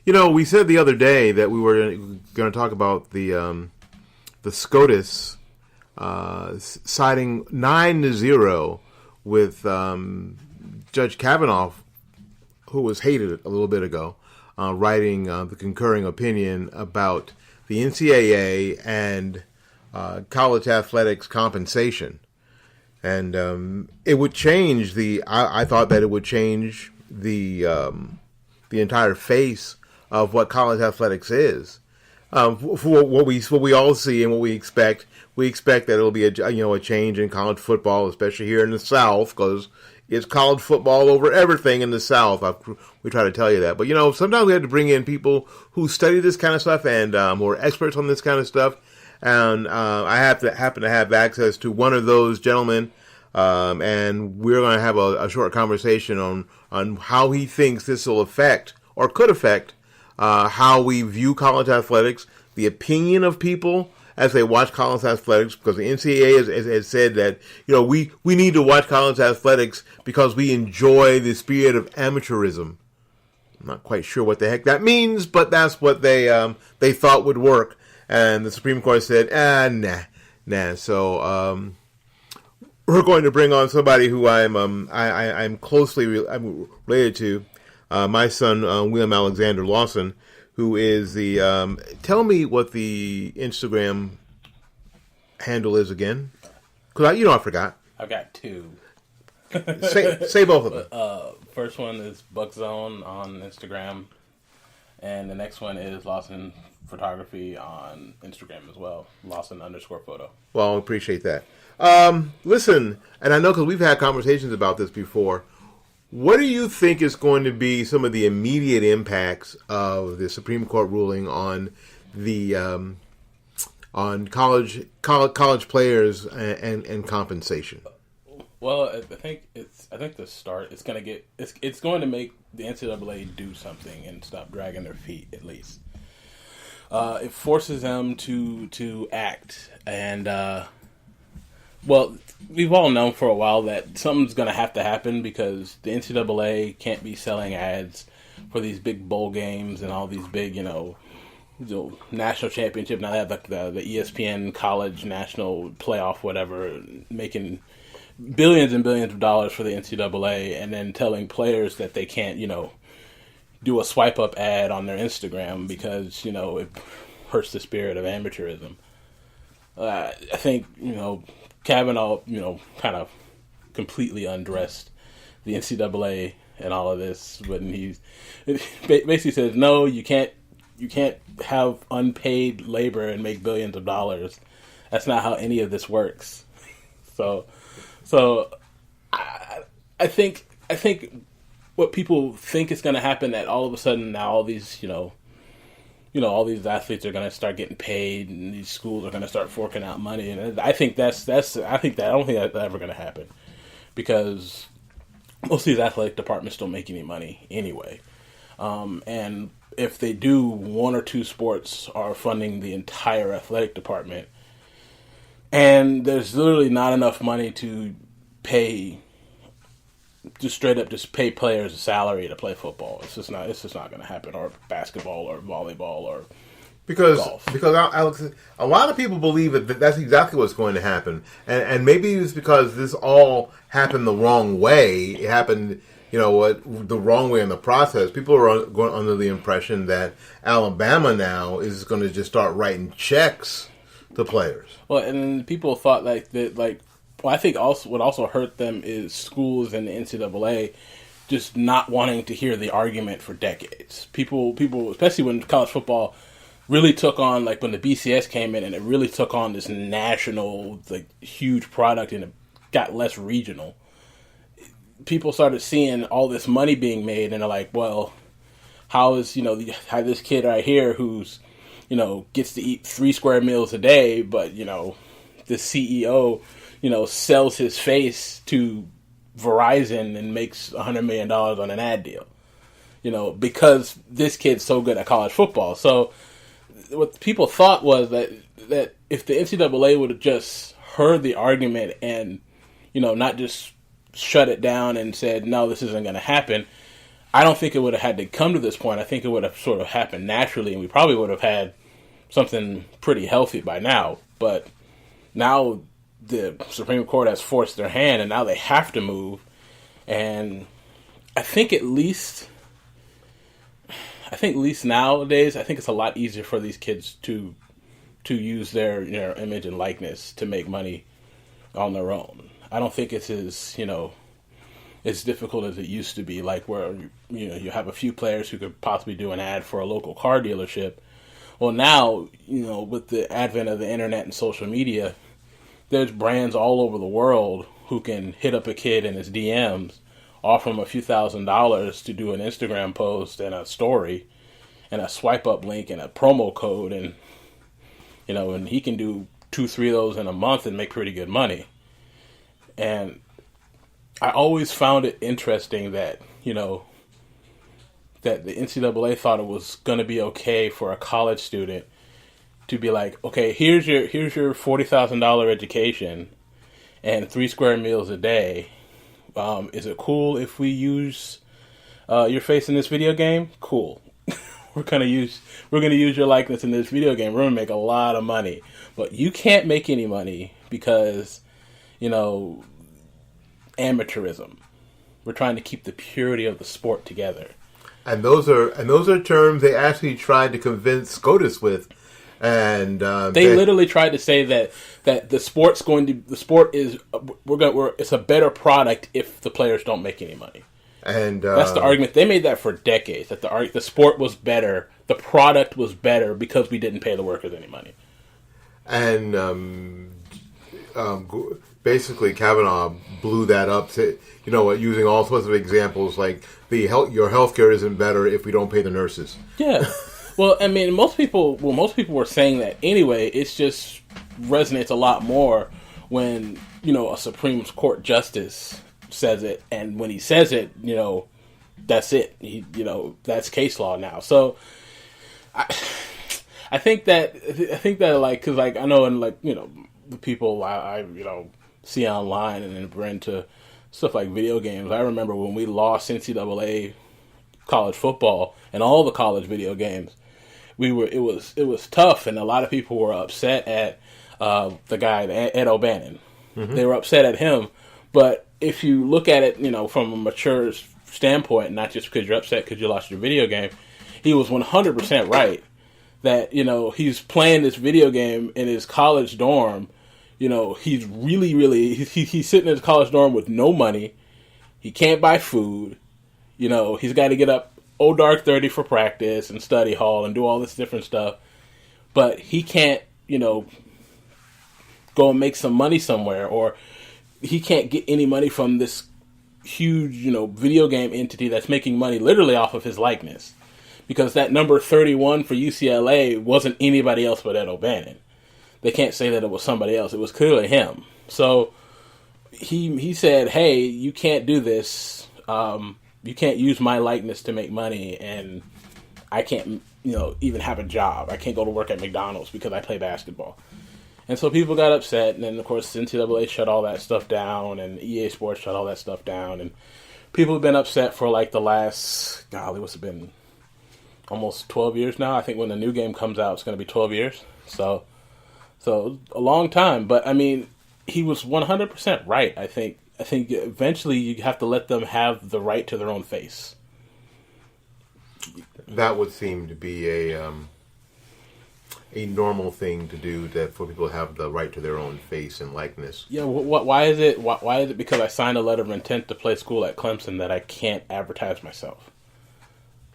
We said the other day that we were going to talk about the SCOTUS siding 9-0 with Judge Kavanaugh, who was hated a little bit ago, writing the concurring opinion about the NCAA and college athletics compensation. And it would change I thought that it would change the entire face of what college athletics is. For what we all see and what we expect that it'll be a change in college football, especially here in the South, because it's college football over everything in the South. We try to tell you that, but sometimes we have to bring in people who study this kind of stuff and who are experts on this kind of stuff. And I happen to have access to one of those gentlemen, and we're going to have a short conversation on how he thinks this will affect or could affect how we view college athletics, the opinion of people as they watch college athletics, because the NCAA has said that we need to watch college athletics because we enjoy the spirit of amateurism. I'm not quite sure what the heck that means, but that's what they thought would work. And the Supreme Court said, nah. So we're going to bring on somebody who I'm closely related to, my son William Alexander Lawson, who is the tell me what the Instagram handle is again, because I forgot. I've got two. say both of them. First one is Buckzone on Instagram, and the next one is Lawson Photography on Instagram as well. Lawson_photo. Well, I appreciate that. Listen, and I know because we've had conversations about this before. What do you think is going to be some of the immediate impacts of the Supreme Court ruling on the on college players and compensation? Well, I think the start it's going to make the NCAA do something and stop dragging their feet at least. It forces them to act, and well, we've all known for a while that something's going to have to happen because the NCAA can't be selling ads for these big bowl games and all these big, national championship. Now they have the ESPN college national playoff, whatever, making billions and billions of dollars for the NCAA, and then telling players that they can't, do a swipe up ad on their Instagram because, it hurts the spirit of amateurism. I think, Kavanaugh, kind of completely undressed the NCAA and all of this when he basically says, no, you can't have unpaid labor and make billions of dollars. That's not how any of this works. So I think what people think is going to happen, that all of a sudden now all these all these athletes are going to start getting paid, and these schools are going to start forking out money. And I don't think that's ever going to happen, because most of these athletic departments don't make any money anyway. And if they do, one or two sports are funding the entire athletic department, and there's literally not enough money to pay, just straight up pay players a salary to play football. It's just not going to happen, or basketball or volleyball or golf. Because Alex, a lot of people believe that that's exactly what's going to happen, and maybe it's because this all happened the wrong way. It happened, the wrong way in the process. People are going under the impression that Alabama now is going to just start writing checks to players. Well, and people thought I think also what also hurt them is schools and the NCAA just not wanting to hear the argument for decades. People, especially when college football really took on, when the BCS came in and it really took on this national, huge product, and it got less regional. People started seeing all this money being made, and they're like, well, how is, how this kid right here who's, gets to eat 3 square meals a day, but, the CEO, sells his face to Verizon and makes $100 million on an ad deal, because this kid's so good at college football. So what people thought was that if the NCAA would have just heard the argument and, not just shut it down and said, no, this isn't going to happen, I don't think it would have had to come to this point. I think it would have sort of happened naturally, and we probably would have had something pretty healthy by now. But now the Supreme Court has forced their hand, and now they have to move. And I think at least nowadays, I think it's a lot easier for these kids to use their image and likeness to make money on their own. I don't think it's as difficult as it used to be, like where you have a few players who could possibly do an ad for a local car dealership. Well, now, with the advent of the internet and social media, there's brands all over the world who can hit up a kid in his DMs, offer him a few $1,000s to do an Instagram post and a story and a swipe up link and a promo code, and and he can do 2-3 of those in a month and make pretty good money. And I always found it interesting that that the NCAA thought it was going to be okay for a college student to be like, okay, here's your $40,000 education and 3 square meals a day. Is it cool if we use your face in this video game? Cool. We're gonna use your likeness in this video game. We're gonna make a lot of money, but you can't make any money because amateurism. We're trying to keep the purity of the sport together. And those are terms they actually tried to convince SCOTUS with, and they literally tried to say that the sport is it's a better product if the players don't make any money. And that's the argument. They made that for decades, that the sport was better, the product was better because we didn't pay the workers any money. And basically Kavanaugh blew that up to, using all sorts of examples like your healthcare isn't better if we don't pay the nurses. Yeah. Well, I mean, most people were saying that anyway. It's just resonates a lot more when, a Supreme Court justice says it, and when he says it, that's it. That's case law now. So I think that like, cuz like I know, and like, the people I see online and then we're into stuff like video games. I remember when we lost NCAA college football and all the college video games, it was tough, and a lot of people were upset at the guy, Ed O'Bannon. Mm-hmm. They were upset at him, but if you look at it, from a mature standpoint, not just because you're upset because you lost your video game, he was 100% right that he's playing this video game in his college dorm. He's really he's sitting in his college dorm with no money. He can't buy food. He's got to get up dark 30 for practice and study hall and do all this different stuff. But he can't, go and make some money somewhere, or he can't get any money from this huge, video game entity that's making money literally off of his likeness. Because that number 31 for UCLA wasn't anybody else but Ed O'Bannon. They can't say that it was somebody else. It was clearly him. So he said, hey, you can't do this. You can't use my likeness to make money, and I can't, even have a job. I can't go to work at McDonald's because I play basketball. And so people got upset, and then, of course, NCAA shut all that stuff down, and EA Sports shut all that stuff down, and people have been upset for, like, the last, what's it been, almost 12 years now? I think when the new game comes out, it's going to be 12 years. So a long time. But, I mean, he was 100% right, I think. I think eventually you have to let them have the right to their own face. That would seem to be a normal thing to do, that for people to have the right to their own face and likeness. Yeah, why is it? Why is it because I signed a letter of intent to play school at Clemson that I can't advertise myself?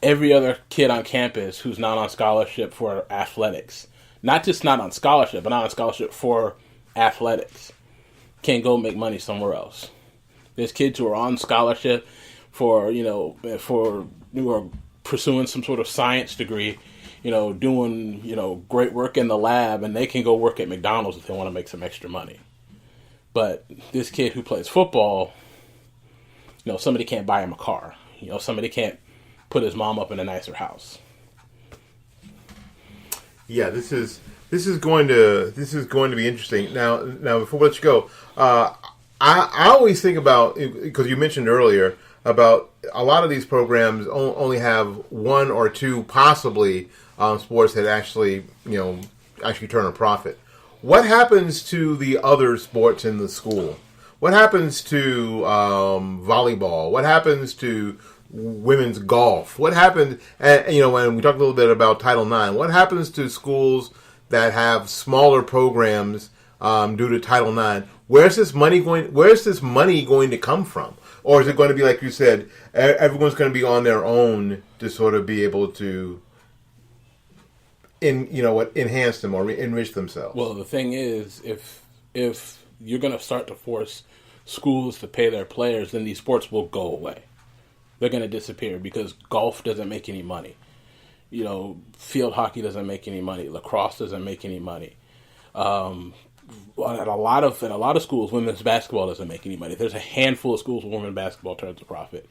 Every other kid on campus who's not on scholarship for athletics, not just not on scholarship, but not on scholarship for athletics, can go make money somewhere else. There's kids who are on scholarship for who are pursuing some sort of science degree, doing, great work in the lab, and they can go work at McDonald's if they want to make some extra money. But this kid who plays football, somebody can't buy him a car. Somebody can't put his mom up in a nicer house. Yeah, this is going to be interesting. Now before we let you go, I always think about, because you mentioned earlier about a lot of these programs only have one or two, possibly, sports that actually turn a profit. What happens to the other sports in the school? What happens to volleyball? What happens to women's golf? What happens, when we talked a little bit about Title IX, what happens to schools that have smaller programs due to Title IX? Where's this money going to come from? Or is it going to be, like you said, everyone's going to be on their own to sort of be able to enhance them or enrich themselves? Well, the thing is, if you're going to start to force schools to pay their players, then these sports will go away. They're going to disappear because golf doesn't make any money. Field hockey doesn't make any money. Lacrosse doesn't make any money. At a lot of schools, women's basketball doesn't make any money. There's a handful of schools where women's basketball turns a profit,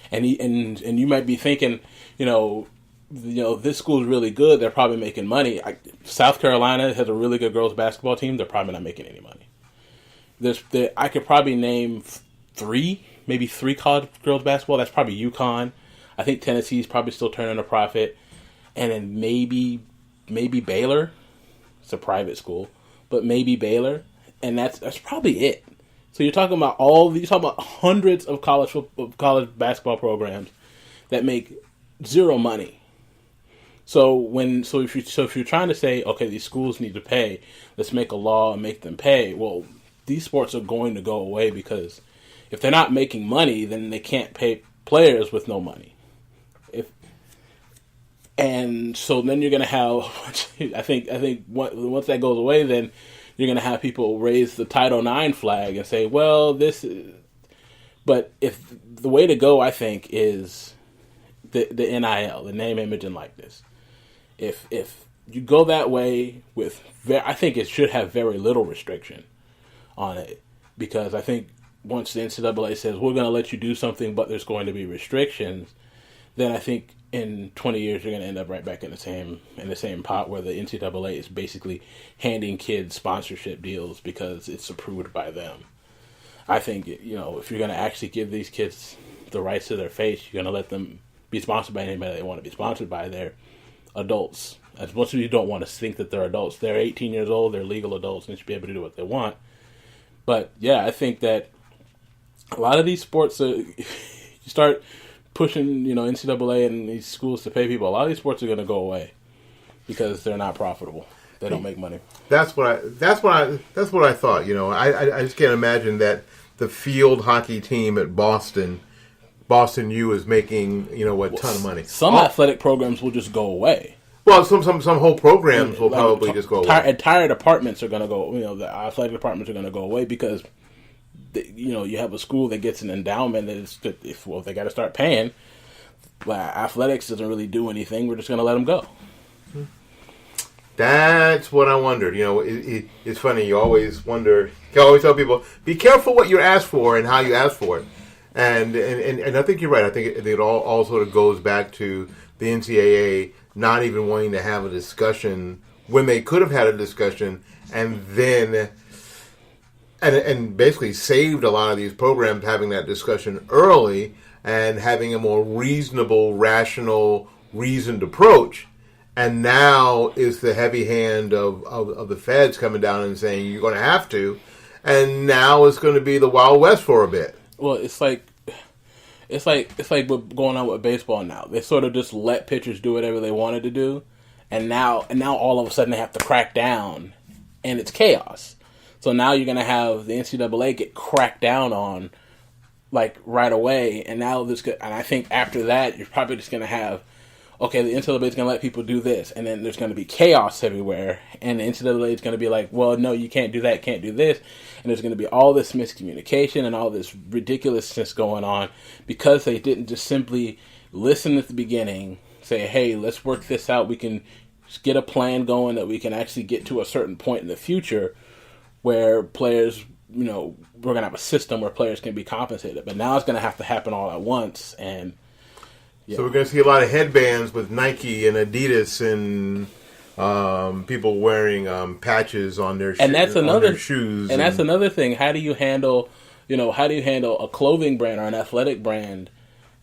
and you might be thinking, this school is really good. They're probably making money. South Carolina has a really good girls basketball team. They're probably not making any money. I could probably name maybe three college girls basketball. That's probably UConn. I think Tennessee's probably still turning a profit, and then maybe Baylor. It's a private school. But maybe Baylor, and that's probably it. So you're talking about hundreds of college basketball programs that make zero money. So if you're trying to say, okay, these schools need to pay, let's make a law and make them pay. Well, these sports are going to go away because if they're not making money, then they can't pay players with no money. And so then you're going to have, I think once that goes away, then you're going to have people raise the Title IX flag and say, well, but if the way to go, I think, is the NIL, the name, image, and likeness. If you go that way I think it should have very little restriction on it, because I think once the NCAA says, we're going to let you do something, but there's going to be restrictions, then I think in 20 years, you're going to end up right back in the same pot where the NCAA is basically handing kids sponsorship deals because it's approved by them. I think, if you're going to actually give these kids the rights to their face, you're going to let them be sponsored by anybody they want to be sponsored by. They're adults. As much as you don't want to think that they're adults, they're 18 years old, they're legal adults, and they should be able to do what they want. But, yeah, I think that a lot of these sports, you start pushing, NCAA and these schools to pay people, a lot of these sports are going to go away because they're not profitable. They don't make money. That's what I thought. I just can't imagine that the field hockey team at Boston U is making a ton of money. Some athletic programs will just go away. Well, some whole programs will probably just go away. Entire departments are going to go. The athletic departments are going to go away because you have a school that gets an endowment that if they got to start paying. Well, athletics doesn't really do anything. We're just going to let them go. That's what I wondered. It's funny. You always wonder. You always tell people, be careful what you ask for and how you ask for it. And I think you're right. I think it all sort of goes back to the NCAA not even wanting to have a discussion when they could have had a discussion and then and basically saved a lot of these programs having that discussion early and having a more reasonable, rational, reasoned approach. And now is the heavy hand of the feds coming down and saying you're going to have to. And now it's going to be the Wild West for a bit. Well, it's like what's going on with baseball now. They sort of just let pitchers do whatever they wanted to do, and now all of a sudden they have to crack down, and it's chaos. So now you're going to have the NCAA get cracked down on, like, right away, and I think after that you're probably just going to have, okay, the NCAA is going to let people do this, and then there's going to be chaos everywhere, and the NCAA is going to be like, well, no, you can't do that, can't do this, and there's going to be all this miscommunication and all this ridiculousness going on because they didn't just simply listen at the beginning, say, hey, let's work this out, we can get a plan going that we can actually get to a certain point in the future where players, we're going to have a system where players can be compensated, but now it's going to have to happen all at once, and yeah. So we're going to see a lot of headbands with Nike and Adidas and people wearing patches on their shoes. And that's another thing. How do you handle a clothing brand or an athletic brand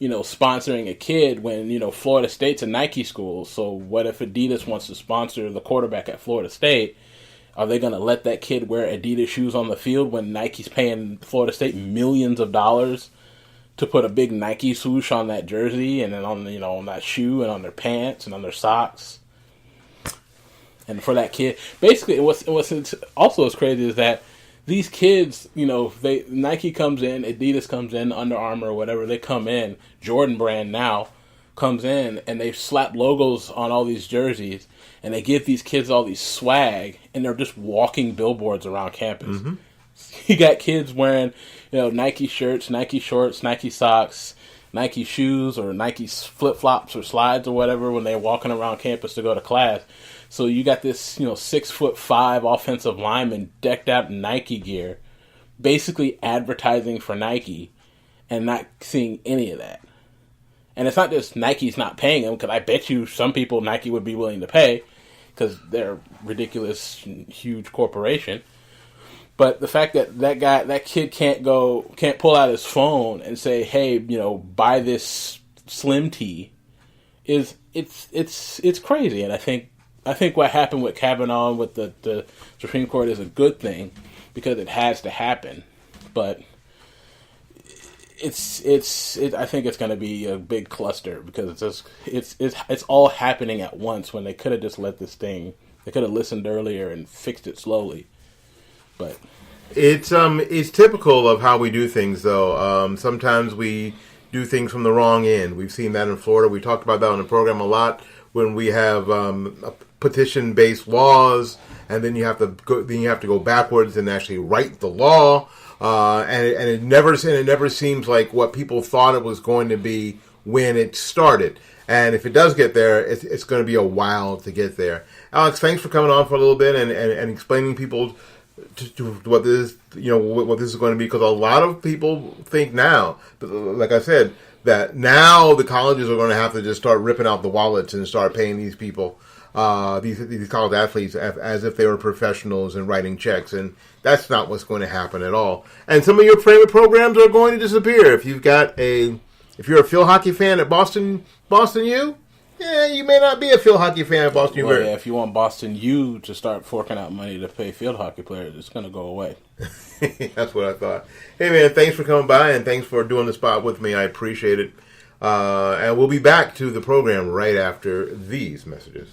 sponsoring a kid when, Florida State's a Nike school. So what if Adidas wants to sponsor the quarterback at Florida State? Are they going to let that kid wear Adidas shoes on the field when Nike's paying Florida State millions of dollars to put a big Nike swoosh on that jersey and then on that shoe and on their pants and on their socks? And for that kid, basically, what's also as crazy is that these kids, Nike comes in, Adidas comes in, Under Armour or whatever, they come in, Jordan brand now comes in, and they slap logos on all these jerseys, and they give these kids all these swag, and they're just walking billboards around campus. Mm-hmm. You got kids wearing, Nike shirts, Nike shorts, Nike socks, Nike shoes, or Nike flip-flops or slides or whatever when they're walking around campus to go to class. So you got this, 6'5" offensive lineman decked out in Nike gear, basically advertising for Nike, and not seeing any of that. And it's not just Nike's not paying them, because I bet you some people Nike would be willing to pay, because they're a ridiculous, huge corporation. But the fact that that kid can't pull out his phone and say, hey, buy this slim tee, it's crazy. And I think what happened with Kavanaugh with the Supreme Court is a good thing, because it has to happen. But I think it's going to be a big cluster, because it's all happening at once, when they could have just let this thing. They could have listened earlier and fixed it slowly. But it's typical of how we do things, though. Sometimes we do things from the wrong end. We've seen that in Florida. We talked about that on the program a lot, when we have petition-based laws, and then you have to go backwards and actually write the law, and it never seems like what people thought it was going to be when it started. And if it does get there, it's going to be a while to get there. Alex, thanks for coming on for a little bit and explaining people to what this what this is going to be, because a lot of people think now, like I said, that now the colleges are going to have to just start ripping out the wallets and start paying these people, these college athletes, as if they were professionals and writing checks, and that's not what's going to happen at all. And some of your favorite programs are going to disappear. If you're a field hockey fan at Boston U, you may not be a field hockey fan at Boston U. Well, yeah, if you want Boston U to start forking out money to pay field hockey players, it's going to go away. That's what I thought. Hey, man, thanks for coming by, and thanks for doing the spot with me. I appreciate it. And we'll be back to the program right after these messages.